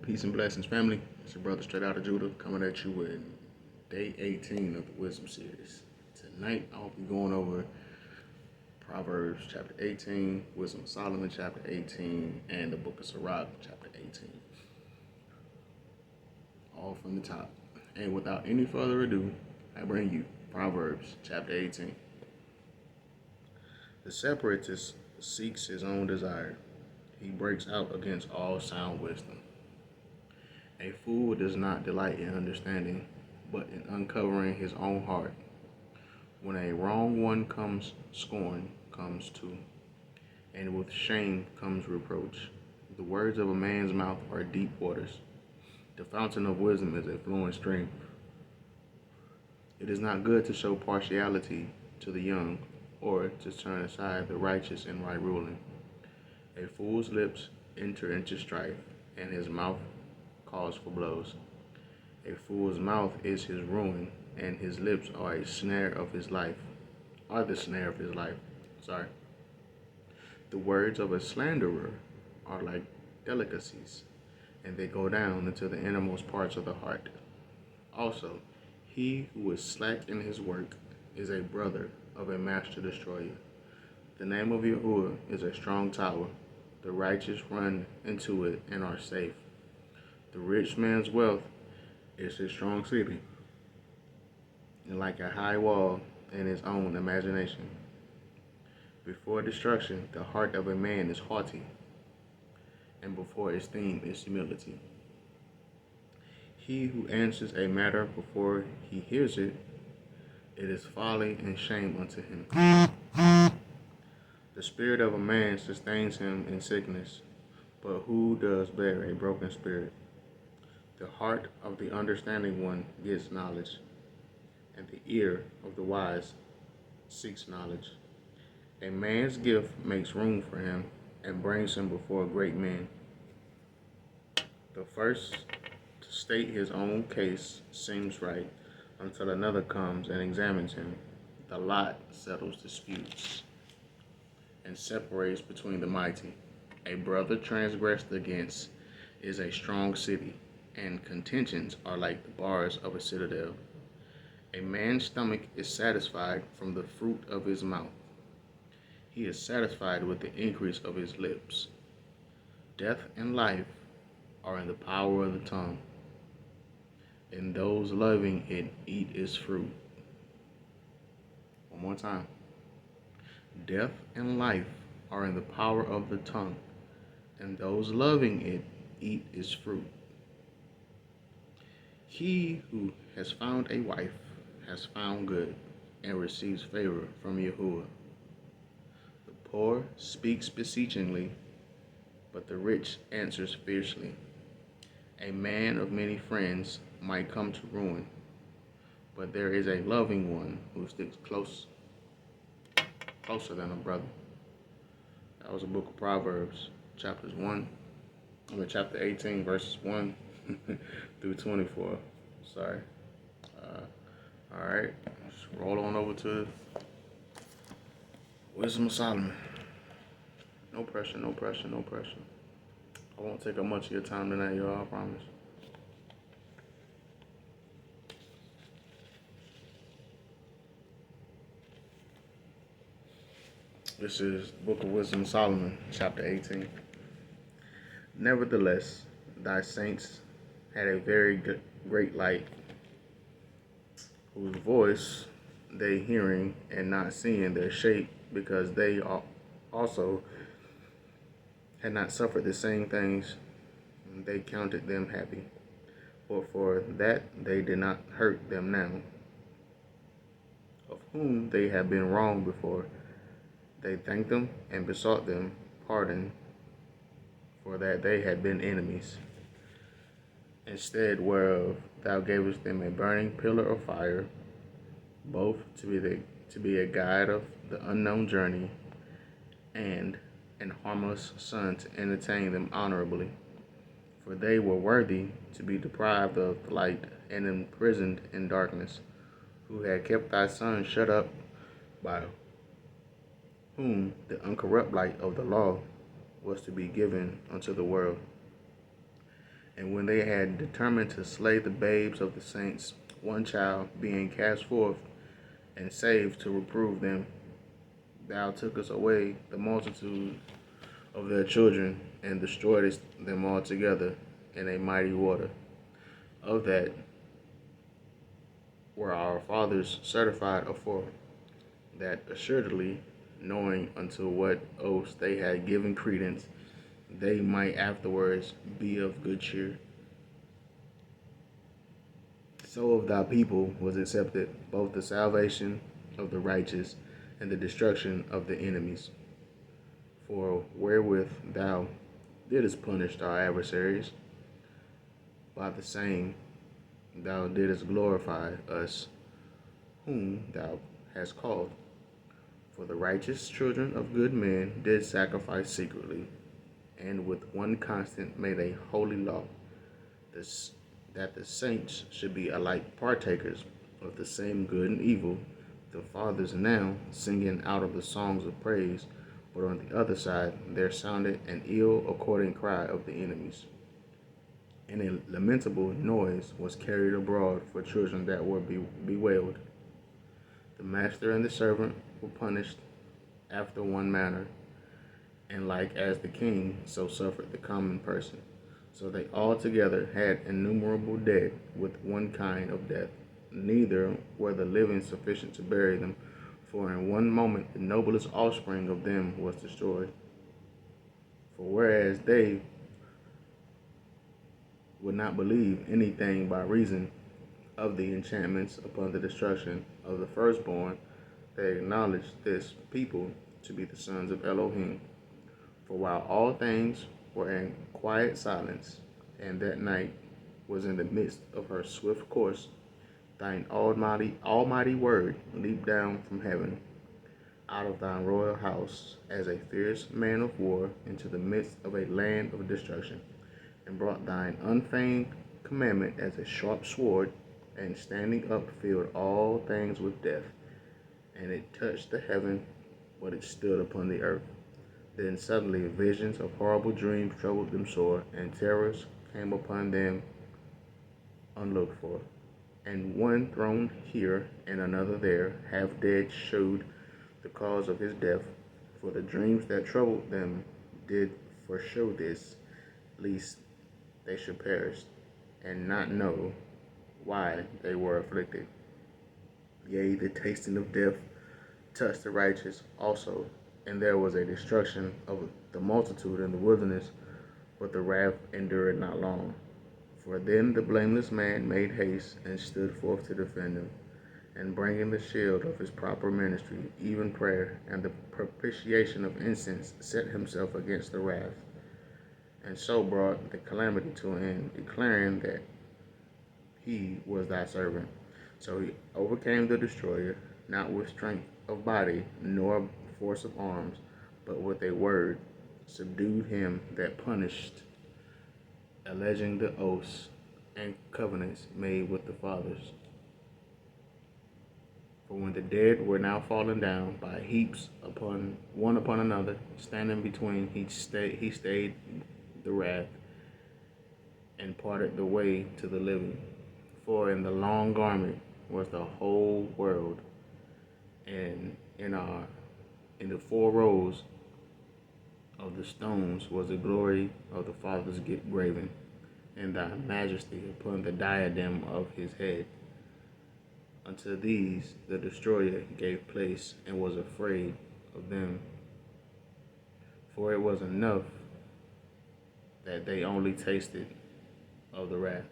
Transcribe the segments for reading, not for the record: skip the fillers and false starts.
Peace and blessings, family. It's your brother straight out of Judah coming at you with day 18 of the Wisdom series. Tonight, I'll be going over Proverbs Chapter 18, Wisdom of Solomon Chapter 18, and the Book of Sirach Chapter 18. All from the top. And without any further ado, I bring you Proverbs Chapter 18. The separatist seeks his own desire. He breaks out against all sound wisdom. A fool does not delight in understanding, but in uncovering his own heart. When a wrong one comes, scorn comes too, and with shame comes reproach. The words of a man's mouth are deep waters. The fountain of wisdom is a flowing stream. It is not good to show partiality to the young, or to turn aside the righteous in right ruling. A fool's lips enter into strife, and his mouth calls for blows. A fool's mouth is his ruin, and his lips are a snare of his life. Are the snare of his life. The words of a slanderer are like delicacies, and they go down into the innermost parts of the heart. Also, he who is slack in his work is a brother of a master destroyer. The name of Yahuwah is a strong tower. The righteous run into it and are safe. The rich man's wealth is his strong city, and like a high wall in his own imagination. Before destruction, the heart of a man is haughty, and before esteem is humility. He who answers a matter before he hears it, it is folly and shame unto him. The spirit of a man sustains him in sickness, but who does bear a broken spirit? The heart of the understanding one gets knowledge, and the ear of the wise seeks knowledge. A man's gift makes room for him and brings him before great men. The first to state his own case seems right until another comes and examines him. The lot settles disputes and separates between the mighty. A brother transgressed against is a strong city, and contentions are like the bars of a citadel. A man's stomach is satisfied from the fruit of his mouth. He is satisfied with the increase of his lips. Death and life are in the power of the tongue, and those loving it eat its fruit. One more time. Death and life are in the power of the tongue, and those loving it eat its fruit. He who has found a wife has found good and receives favor from Yahuwah. The poor speaks beseechingly, but the rich answers fiercely. A man of many friends might come to ruin, but there is a loving one who sticks closer than a brother. That was the book of Proverbs, chapter 18, verses 1 through 24. Sorry. All right, let's roll on over to Wisdom of Solomon. No pressure, no pressure, no pressure. I won't take up much of your time tonight, y'all, I promise. This is the Book of Wisdom of Solomon, chapter 18. Nevertheless, thy saints had a very great light, whose voice they hearing and not seeing their shape, because they also had not suffered the same things, and they counted them happy. But for that they did not hurt them now, of whom they had been wrong before. They thanked them and besought them pardon, for that they had been enemies. Instead whereof thou gavest them a burning pillar of fire, both to be a guide of the unknown journey, and an harmless sun to entertain them honorably. For they were worthy to be deprived of the light and imprisoned in darkness, who had kept thy sun shut up, by whom the uncorrupt light of the law was to be given unto the world. And when they had determined to slay the babes of the saints, one child being cast forth and saved to reprove them, thou tookest away the multitude of their children, and destroyedst them altogether in a mighty water. Of that were our fathers certified afore, that assuredly, knowing unto what oaths they had given credence, they might afterwards be of good cheer. So of thy people was accepted both the salvation of the righteous and the destruction of the enemies. For wherewith thou didst punish our adversaries, by the same thou didst glorify us, whom thou hast called. For the righteous children of good men did sacrifice secretly, and with one consent made a holy law, that the saints should be alike partakers of the same good and evil. The fathers now singing out of the songs of praise, but on the other side there sounded an ill according cry of the enemies. And a lamentable noise was carried abroad for children that were bewailed. The master and the servant were punished after one manner, and like as the king, so suffered the common person. So they altogether had innumerable dead with one kind of death. Neither were the living sufficient to bury them, for in one moment the noblest offspring of them was destroyed. For whereas they would not believe anything by reason of the enchantments upon the destruction of the firstborn, they acknowledged this people to be the sons of Elohim. For while all things were in quiet silence, and that night was in the midst of her swift course, thine almighty word leaped down from heaven, out of thine royal house, as a fierce man of war into the midst of a land of destruction, and brought thine unfeigned commandment as a sharp sword, and standing up filled all things with death. And it touched the heaven, but it stood upon the earth. Then suddenly visions of horrible dreams troubled them sore, and terrors came upon them unlooked for. And one thrown here and another there, half dead, showed the cause of his death. For the dreams that troubled them did foreshow this, lest they should perish, and not know why they were afflicted. Yea, the tasting of death touched the righteous also, and there was a destruction of the multitude in the wilderness, but the wrath endured not long. For then the blameless man made haste and stood forth to defend him, and bringing the shield of his proper ministry, even prayer, and the propitiation of incense, set himself against the wrath, and so brought the calamity to an end, declaring that he was thy servant. So he overcame the destroyer, not with strength of body, nor force of arms, but with a word, subdued him that punished, alleging the oaths and covenants made with the fathers. For when the dead were now fallen down by heaps upon another, standing between, he stayed the wrath, and parted the way to the living. For in the long garment was the whole world, and in the 4 rows of the stones was the glory of the Father's graven, and thy majesty upon the diadem of his head. Unto these the destroyer gave place, and was afraid of them. For it was enough that they only tasted of the wrath.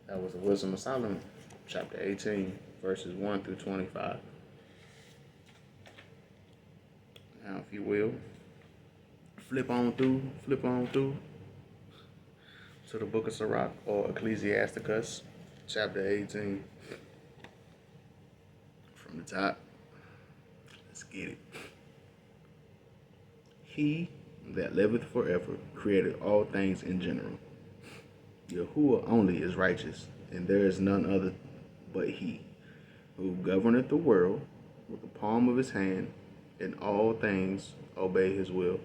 That was the Wisdom of Solomon, chapter 18, verses 1 through 25. Now, if you will, flip on through to the book of Sirach, or Ecclesiasticus, chapter 18. From the top, let's get it. He that liveth forever created all things in general. Yahuwah only is righteous, and there is none other but he, who governeth the world with the palm of his hand, and all things obey his will.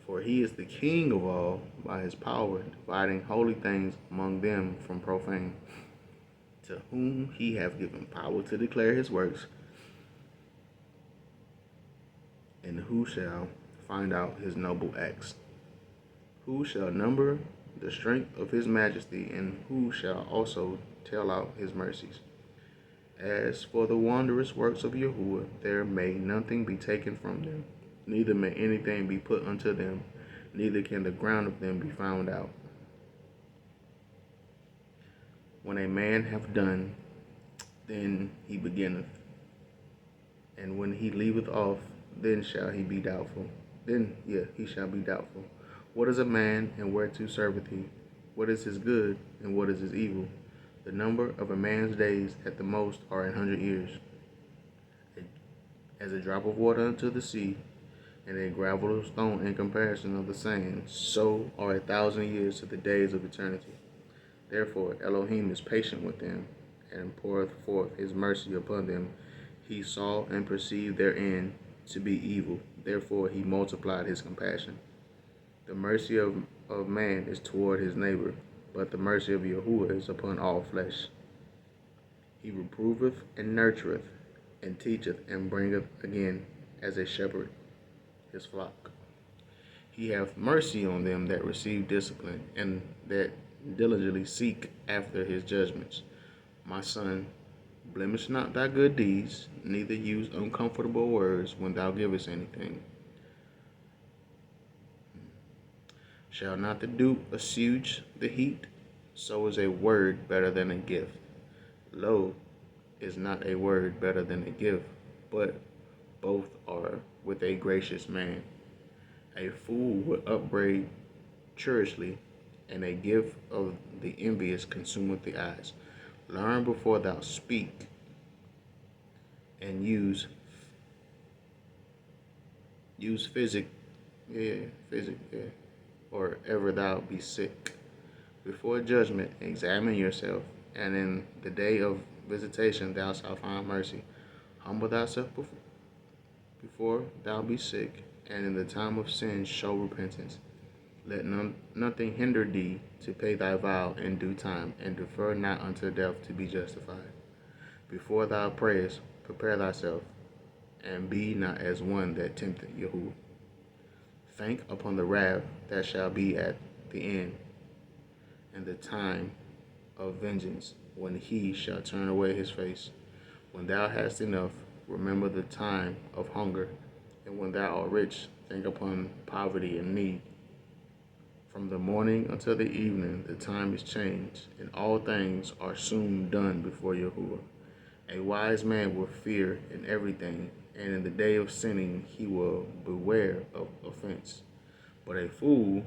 For he is the king of all by his power, dividing holy things among them from profane, to whom he hath given power to declare his works, and who shall find out his noble acts? Who shall number the strength of his majesty, and who shall also tell out his mercies? As for the wondrous works of Yahuwah, there may nothing be taken from them, neither may anything be put unto them, neither can the ground of them be found out. When a man hath done, then he beginneth, and when he leaveth off, then shall he be doubtful. He shall be doubtful. What is a man, and whereto serveth he? What is his good, and what is his evil? The number of a man's days at the most are 100 years. As a drop of water unto the sea, and a gravel of stone in comparison of the sand, so are 1,000 years to the days of eternity. Therefore Elohim is patient with them, and poureth forth his mercy upon them. He saw and perceived their end to be evil. Therefore he multiplied his compassion. The mercy of man is toward his neighbor, but the mercy of Yahuwah is upon all flesh. He reproveth and nurtureth, and teacheth and bringeth again as a shepherd his flock. He hath mercy on them that receive discipline, and that diligently seek after his judgments. My son, blemish not thy good deeds, neither use uncomfortable words when thou givest anything. Shall not the dew assuage the heat? So is a word better than a gift. Lo, is not a word better than a gift, but both are with a gracious man. A fool will upbraid churlishly, and a gift of the envious consumeth the eyes. Learn before thou speak, and use physic, or ever thou be sick. Before judgment examine yourself, and in the day of visitation thou shalt find mercy. Humble thyself before thou be sick, and in the time of sin show repentance. Let nothing hinder thee to pay thy vow in due time, and defer not unto death to be justified. Before thou prayest, prepare thyself, and be not as one that tempteth Yahuwah. Think upon the wrath that shall be at the end, and the time of vengeance, when he shall turn away his face. When thou hast enough, remember the time of hunger, and when thou art rich, think upon poverty and need. From the morning until the evening, the time is changed, and all things are soon done before Yahuwah. A wise man will fear in everything, and in the day of sinning he will beware of offense. But a fool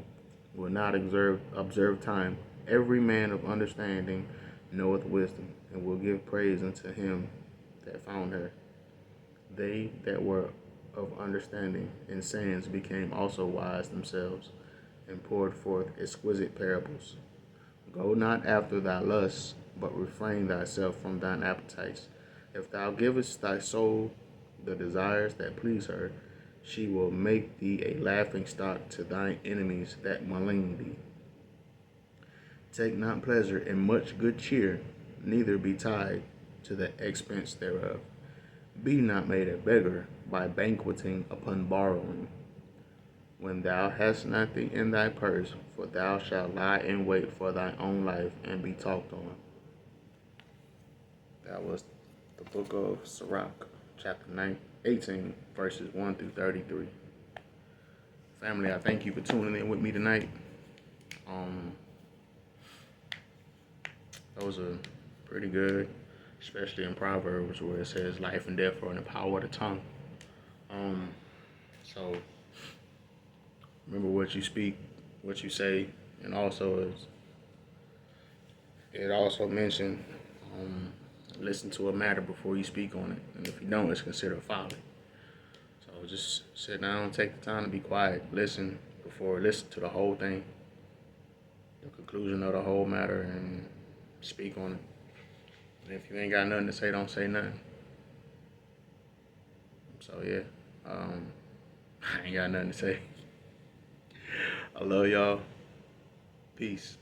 will not observe time. Every man of understanding knoweth wisdom, and will give praise unto him that found her. They that were of understanding in sayings became also wise themselves, and poured forth exquisite parables. Go not after thy lusts, but refrain thyself from thine appetites. If thou givest thy soul the desires that please her, she will make thee a laughing stock to thine enemies that malign thee. Take not pleasure in much good cheer, neither be tied to the expense thereof. Be not made a beggar by banqueting upon borrowing. When thou hast nothing in thy purse, for thou shalt lie in wait for thy own life and be talked on. That was the book of Sirach, chapter 18, verses 1 through 33. Family, I thank you for tuning in with me tonight. Those are pretty good, especially in Proverbs where it says life and death are in the power of the tongue. So remember what you speak, what you say, and also it also mentioned listen to a matter before you speak on it, and if you don't, it's considered folly. So just sit down, take the time to be quiet, listen to the whole thing, the conclusion of the whole matter, and speak on it. And if you ain't got nothing to say, don't say nothing. So yeah, I ain't got nothing to say. I love y'all. Peace.